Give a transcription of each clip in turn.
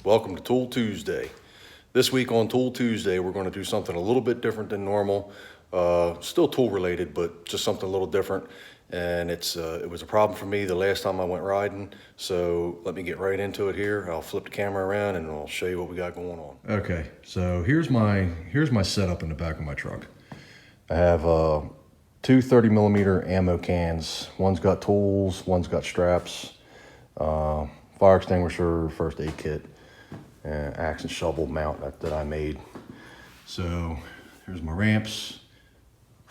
Welcome to Tool Tuesday. This week on Tool Tuesday, we're going to do something a little bit different than normal. Still tool related, but just something a little different. And it was a problem for me the last time I went riding. So let me get right into it here. I'll flip the camera around and I'll show you what we got going on. Okay, so here's my setup in the back of my truck. I have two 30mm ammo cans. One's got tools, one's got straps, fire extinguisher, first aid kit, and axe and shovel mount that I made. So here's my ramps,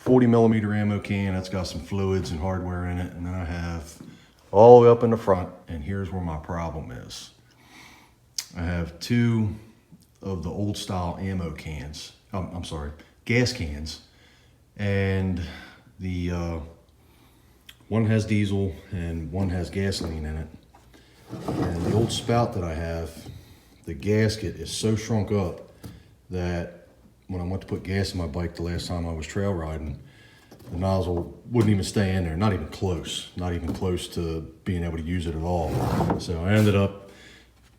40mm ammo can, that's got some fluids and hardware in it. And then I have all the way up in the front, and here's where my problem is. I have two of the old style ammo cans, I'm sorry, gas cans. And the one has diesel and one has gasoline in it. And the old Spout that I have, the gasket is so shrunk up that when I went to put gas in my bike the last time I was trail riding, the nozzle wouldn't even stay in there, not even close to being able to use it at all. So I ended up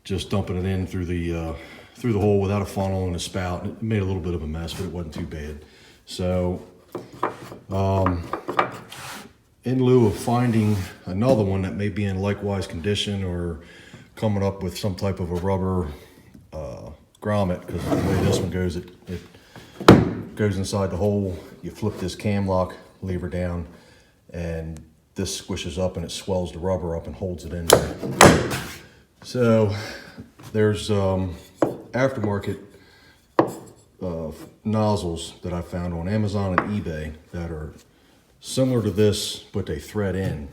just dumping it in through the hole without a funnel and a spout. It made a little bit of a mess, but it wasn't too bad. So in lieu of finding another one that may be in likewise condition or coming up with some type of a rubber grommet, because the way this one goes, it goes inside the hole. You flip this cam lock lever down and this squishes up and it swells the rubber up and holds it in there. So there's aftermarket nozzles that I found on Amazon and eBay that are similar to this, but they thread in.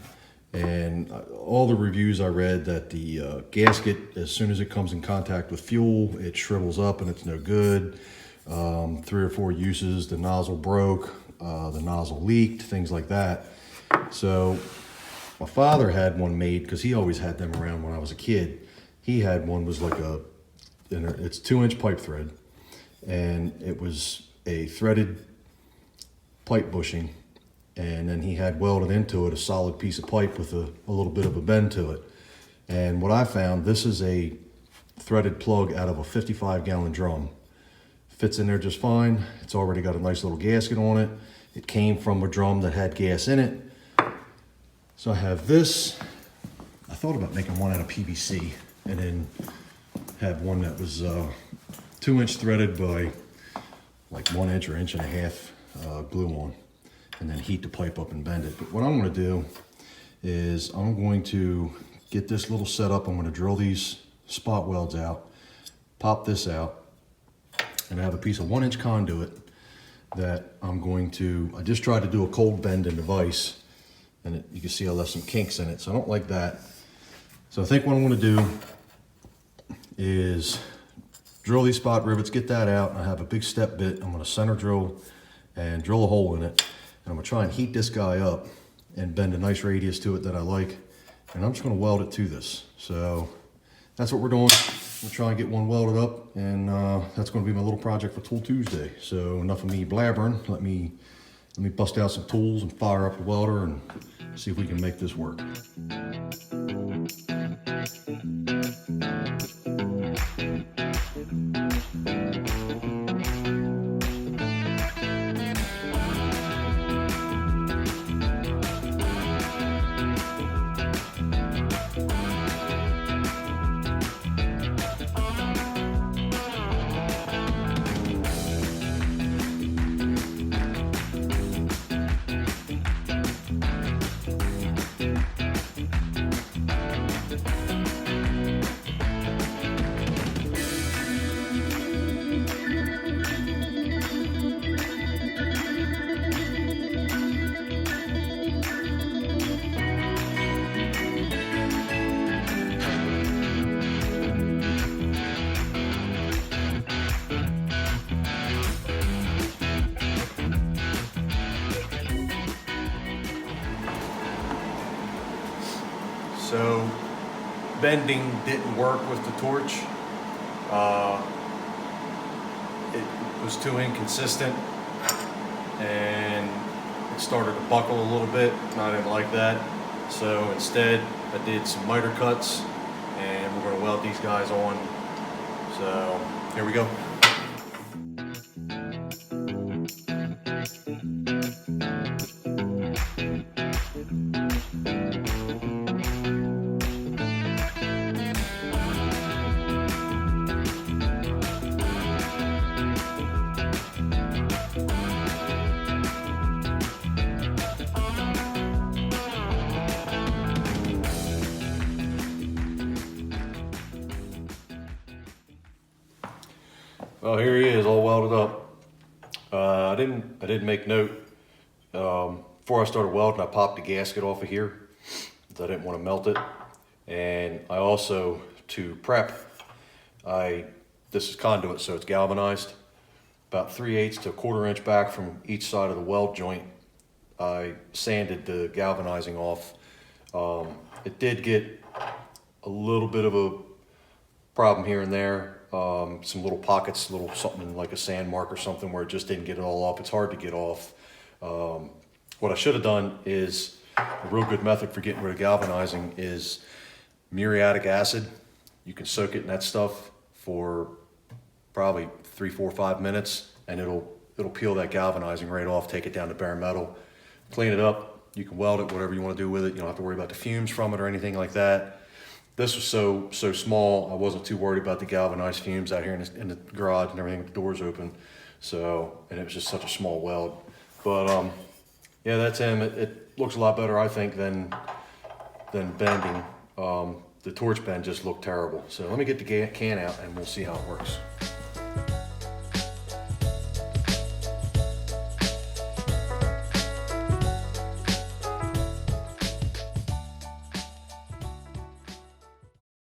And all the reviews I read that the gasket, as soon as it comes in contact with fuel, it shrivels up and it's no good. 3 or 4 uses, the nozzle broke, the nozzle leaked, things like that. So my father had one made because he always had them around when I was a kid. He had one, was like it's 2-inch pipe thread, and it was a threaded pipe bushing. And then he had welded into it a solid piece of pipe with a little bit of a bend to it. And what I found, this is a threaded plug out of a 55-gallon drum. Fits in there just fine. It's already got a nice little gasket on it. It came from a drum that had gas in it. So I have this. I thought about making one out of PVC and then have one that was 2-inch threaded by like 1 inch or 1.5 inches glue on, and then heat the pipe up and bend it. But what I'm going to do is I'm going to get this little setup. I'm going to drill these spot welds out, pop this out, and I have a piece of 1-inch conduit that I just tried to do a cold bend in the vise, and you can see I left some kinks in it, so I don't like that. So I think what I'm going to do is drill these spot rivets, get that out, and I have a big step bit. I'm going to center drill and drill a hole in it. And I'm gonna try and heat this guy up and bend a nice radius to it that I like. And I'm just gonna weld it to this. So that's what we're doing. We'll try and get one welded up, and that's gonna be my little project for Tool Tuesday. So enough of me blabbering. Let me bust out some tools and fire up the welder and see if we can make this work. So bending didn't work with the torch. It was too inconsistent and it started to buckle a little bit, and I didn't like that. So instead I did some miter cuts, and we're going to weld these guys on So here we go. Well, here he is, all welded up. I didn't make note. Before I started welding, I popped the gasket off of here because I didn't want to melt it. And I also, to prep, this is conduit, so it's galvanized. About 3/8 to 1/4 inch back from each side of the weld joint, I sanded the galvanizing off. It did get a little bit of a problem here and there. Some little pockets, something like a sand mark or something where it just didn't get it all off. It's hard to get off. What I should have done is, a real good method for getting rid of galvanizing is muriatic acid. You can soak it in that stuff for probably 3, 4, 5 minutes, and it'll peel that galvanizing right off, take it down to bare metal, clean it up. You can weld it, whatever you want to do with it. You don't have to worry about the fumes from it or anything like that. This was so small, I wasn't too worried about the galvanized fumes out here in the garage and everything with the doors open. So, and it was just such a small weld. But yeah, that's him. It looks a lot better, I think, than bending. The torch bend just looked terrible. So let me get the can out and we'll see how it works.